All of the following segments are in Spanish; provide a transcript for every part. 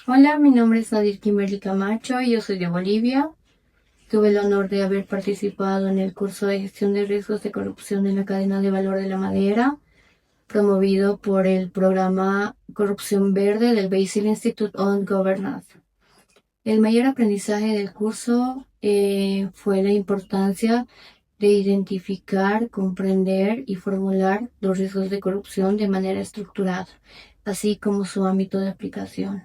Hola, mi nombre es Nadir Kimberly Camacho y yo soy de Bolivia. Tuve el honor de haber participado en el curso de gestión de riesgos de corrupción en la cadena de valor de la madera, promovido por el programa Corrupción Verde del Basel Institute on Governance. El mayor aprendizaje del curso fue la importancia de identificar, comprender y formular los riesgos de corrupción de manera estructurada, así como su ámbito de aplicación.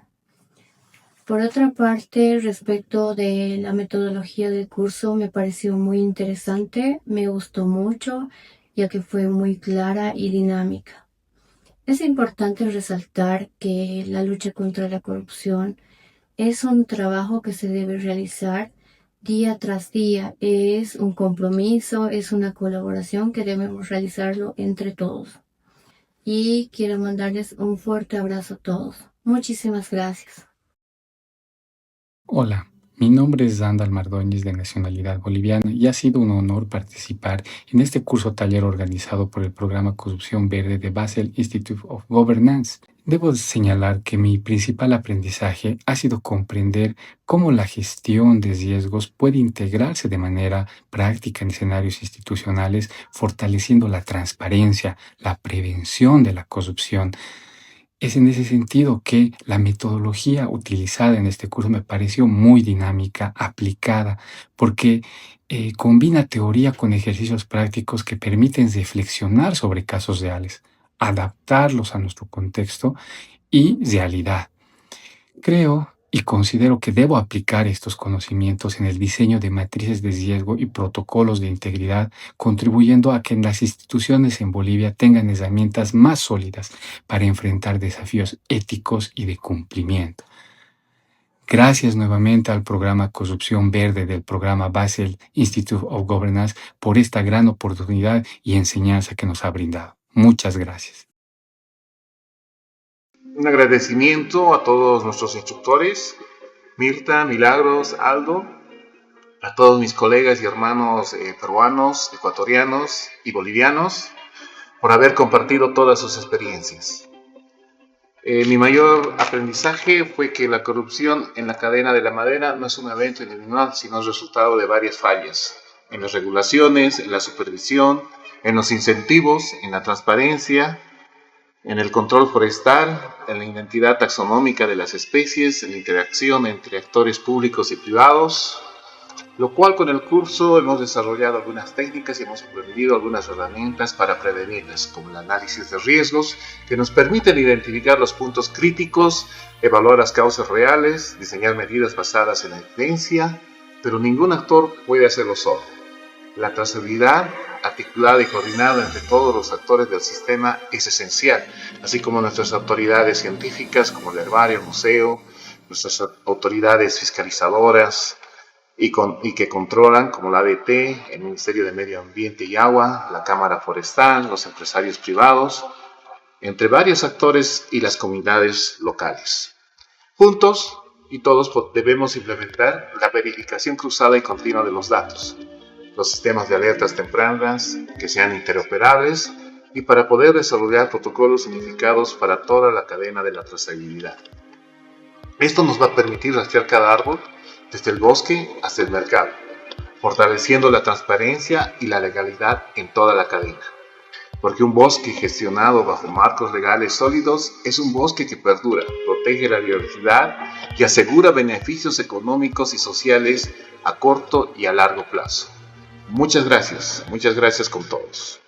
Por otra parte, respecto de la metodología del curso, me pareció muy interesante, me gustó mucho, ya que fue muy clara y dinámica. Es importante resaltar que la lucha contra la corrupción es un trabajo que se debe realizar día tras día, es un compromiso, es una colaboración que debemos realizarlo entre todos. Y quiero mandarles un fuerte abrazo a todos. Muchísimas gracias. Hola, mi nombre es Zandal Mardóñez, de nacionalidad boliviana, y ha sido un honor participar en este curso taller organizado por el programa Corrupción Verde de Basel Institute of Governance. Debo señalar que mi principal aprendizaje ha sido comprender cómo la gestión de riesgos puede integrarse de manera práctica en escenarios institucionales, fortaleciendo la transparencia, la prevención de la corrupción. Es en ese sentido que la metodología utilizada en este curso me pareció muy dinámica, aplicada, porque combina teoría con ejercicios prácticos que permiten reflexionar sobre casos reales, adaptarlos a nuestro contexto y realidad. Creo y considero que debo aplicar estos conocimientos en el diseño de matrices de riesgo y protocolos de integridad, contribuyendo a que las instituciones en Bolivia tengan herramientas más sólidas para enfrentar desafíos éticos y de cumplimiento. Gracias nuevamente al programa Corrupción Verde del programa Basel Institute of Governance por esta gran oportunidad y enseñanza que nos ha brindado. Muchas gracias. Un agradecimiento a todos nuestros instructores, Mirta, Milagros, Aldo, a todos mis colegas y hermanos peruanos, ecuatorianos y bolivianos, por haber compartido todas sus experiencias. Mi mayor aprendizaje fue que la corrupción en la cadena de la madera no es un evento individual, sino el resultado de varias fallas, en las regulaciones, en la supervisión, en los incentivos, en la transparencia, en el control forestal, en la identidad taxonómica de las especies, en la interacción entre actores públicos y privados, lo cual con el curso hemos desarrollado algunas técnicas y hemos aprendido algunas herramientas para prevenirlas, como el análisis de riesgos, que nos permiten identificar los puntos críticos, evaluar las causas reales, diseñar medidas basadas en la evidencia, pero ningún actor puede hacerlo solo. La trazabilidad articulada y coordinada entre todos los actores del sistema es esencial, así como nuestras autoridades científicas como el herbario, el museo, nuestras autoridades fiscalizadoras y que controlan como la ADT, el Ministerio de Medio Ambiente y Agua, la Cámara Forestal, los empresarios privados, entre varios actores y las comunidades locales. Juntos y todos debemos implementar la verificación cruzada y continua de los datos, los sistemas de alertas tempranas que sean interoperables y para poder desarrollar protocolos unificados para toda la cadena de la trazabilidad. Esto nos va a permitir rastrear cada árbol desde el bosque hasta el mercado, fortaleciendo la transparencia y la legalidad en toda la cadena. Porque un bosque gestionado bajo marcos legales sólidos es un bosque que perdura, protege la biodiversidad y asegura beneficios económicos y sociales a corto y a largo plazo. Muchas gracias con todos.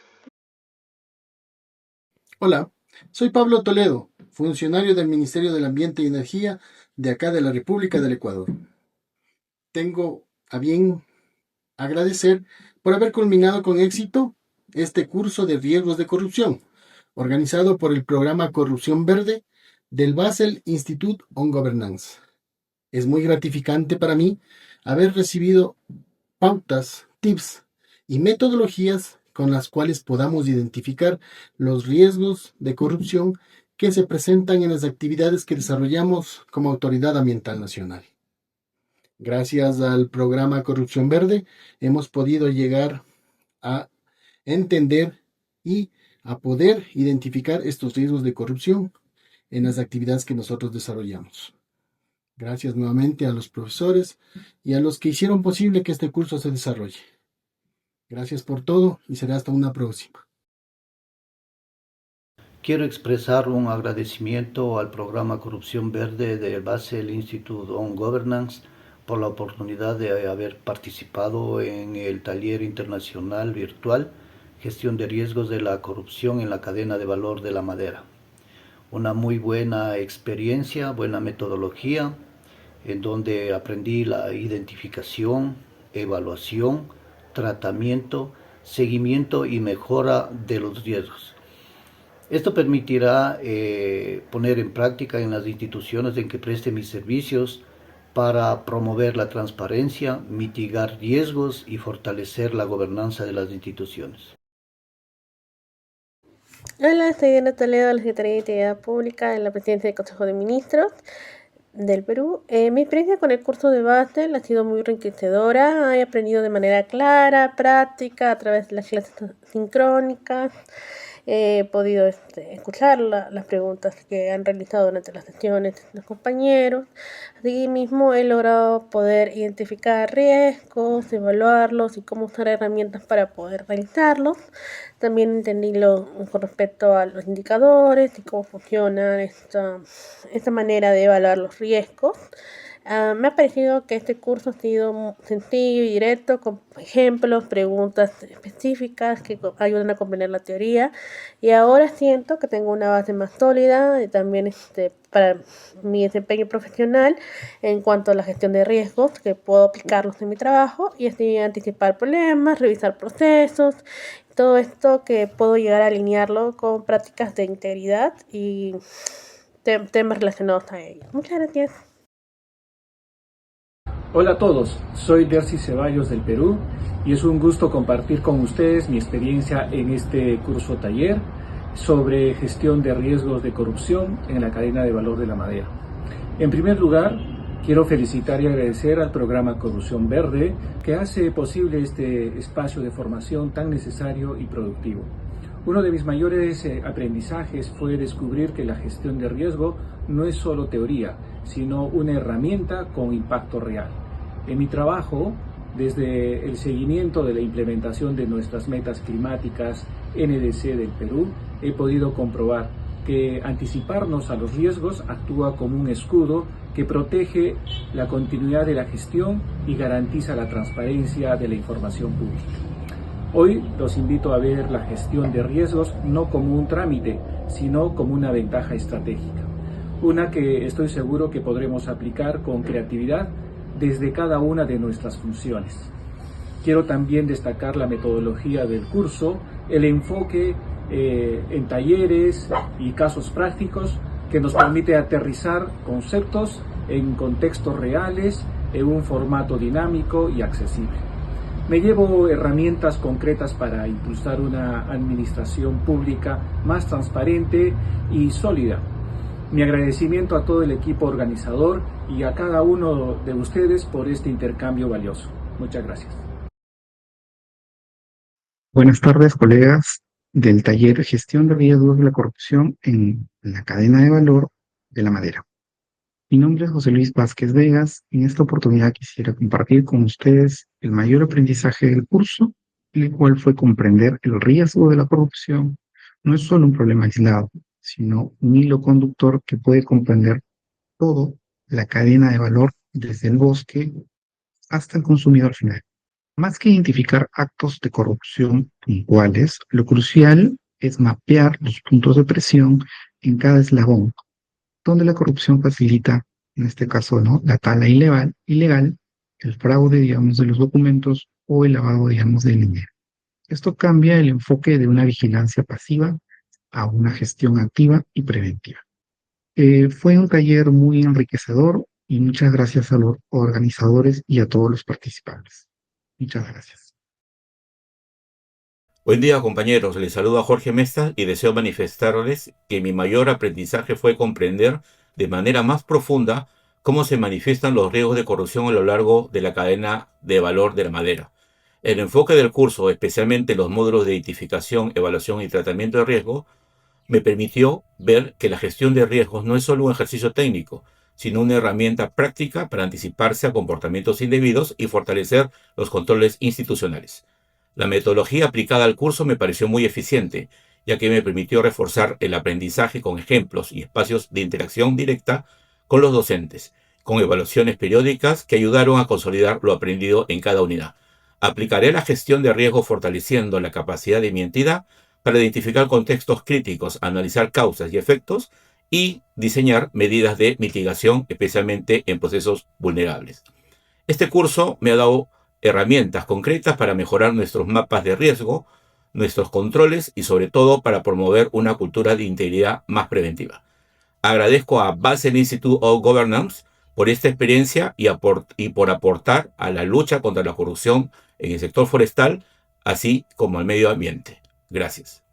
Hola, soy Pablo Toledo, funcionario del Ministerio del Ambiente y Energía de acá de la República del Ecuador. Tengo a bien agradecer por haber culminado con éxito este curso de riesgos de corrupción, organizado por el programa Corrupción Verde del Basel Institute on Governance. Es muy gratificante para mí haber recibido pautas, tips y metodologías con las cuales podamos identificar los riesgos de corrupción que se presentan en las actividades que desarrollamos como Autoridad Ambiental Nacional. Gracias al programa Corrupción Verde hemos podido llegar a entender y a poder identificar estos riesgos de corrupción en las actividades que nosotros desarrollamos. Gracias nuevamente a los profesores y a los que hicieron posible que este curso se desarrolle. Gracias por todo y será hasta una próxima. Quiero expresar un agradecimiento al programa Corrupción Verde del Basel Institute on Governance por la oportunidad de haber participado en el taller internacional virtual Gestión de riesgos de la corrupción en la cadena de valor de la madera. Una muy buena experiencia, buena metodología, en donde aprendí la identificación, evaluación, tratamiento, seguimiento y mejora de los riesgos. Esto permitirá poner en práctica en las instituciones en que preste mis servicios para promover la transparencia, mitigar riesgos y fortalecer la gobernanza de las instituciones. Hola, soy Diana Toledo de la Secretaría de Integridad Pública de la Presidencia del Consejo de Ministros del Perú. Mi experiencia con el curso de Basel ha sido muy enriquecedora. He aprendido de manera clara, práctica, a través de las clases sincrónicas. He podido escuchar las preguntas que han realizado durante las sesiones los compañeros. Asimismo, he logrado poder identificar riesgos, evaluarlos y cómo usar herramientas para poder realizarlos. También entendí con respecto a los indicadores y cómo funciona esta manera de evaluar los riesgos. Me ha parecido que este curso ha sido sencillo y directo, con ejemplos, preguntas específicas que ayudan a comprender la teoría. Y ahora siento que tengo una base más sólida y también para mi desempeño profesional en cuanto a la gestión de riesgos, que puedo aplicarlos en mi trabajo y así anticipar problemas, revisar procesos. Todo esto que puedo llegar a alinearlo con prácticas de integridad y temas relacionados a ello. Muchas gracias. Hola a todos, soy Dercy Ceballos del Perú y es un gusto compartir con ustedes mi experiencia en este curso taller sobre gestión de riesgos de corrupción en la cadena de valor de la madera. En primer lugar, quiero felicitar y agradecer al programa Corrupción Verde que hace posible este espacio de formación tan necesario y productivo. Uno de mis mayores aprendizajes fue descubrir que la gestión de riesgo no es solo teoría, sino una herramienta con impacto real. En mi trabajo, desde el seguimiento de la implementación de nuestras metas climáticas NDC del Perú, he podido comprobar que anticiparnos a los riesgos actúa como un escudo que protege la continuidad de la gestión y garantiza la transparencia de la información pública. Hoy los invito a ver la gestión de riesgos no como un trámite, sino como una ventaja estratégica. Una que estoy seguro que podremos aplicar con creatividad desde cada una de nuestras funciones. Quiero también destacar la metodología del curso, el enfoque en talleres y casos prácticos que nos permite aterrizar conceptos en contextos reales en un formato dinámico y accesible. Me llevo herramientas concretas para impulsar una administración pública más transparente y sólida. Mi agradecimiento a todo el equipo organizador y a cada uno de ustedes por este intercambio valioso. Muchas gracias. Buenas tardes, colegas del taller Gestión de riesgos de la corrupción en la cadena de valor de la madera. Mi nombre es José Luis Vázquez Vegas y en esta oportunidad quisiera compartir con ustedes el mayor aprendizaje del curso, el cual fue comprender el riesgo de la corrupción no es solo un problema aislado, sino un hilo conductor que puede comprender todo la cadena de valor desde el bosque hasta el consumidor final. Más que identificar actos de corrupción puntuales, lo crucial es mapear los puntos de presión en cada eslabón, donde la corrupción facilita, en este caso, ¿no?, la tala ilegal, el fraude, digamos, de los documentos o el lavado, digamos, del dinero. Esto cambia el enfoque de una vigilancia pasiva a una gestión activa y preventiva. Fue un taller muy enriquecedor y muchas gracias a los organizadores y a todos los participantes. Muchas gracias. Buen día, compañeros. Les saludo a Jorge Mesta y deseo manifestarles que mi mayor aprendizaje fue comprender de manera más profunda cómo se manifiestan los riesgos de corrupción a lo largo de la cadena de valor de la madera. El enfoque del curso, especialmente los módulos de identificación, evaluación y tratamiento de riesgo, me permitió ver que la gestión de riesgos no es solo un ejercicio técnico, sino una herramienta práctica para anticiparse a comportamientos indebidos y fortalecer los controles institucionales. La metodología aplicada al curso me pareció muy eficiente, ya que me permitió reforzar el aprendizaje con ejemplos y espacios de interacción directa con los docentes, con evaluaciones periódicas que ayudaron a consolidar lo aprendido en cada unidad. Aplicaré la gestión de riesgo fortaleciendo la capacidad de mi entidad para identificar contextos críticos, analizar causas y efectos y diseñar medidas de mitigación, especialmente en procesos vulnerables. Este curso me ha dado herramientas concretas para mejorar nuestros mapas de riesgo, nuestros controles y sobre todo para promover una cultura de integridad más preventiva. Agradezco a Basel Institute of Governance por esta experiencia y por aportar a la lucha contra la corrupción en el sector forestal, así como al medio ambiente. Gracias.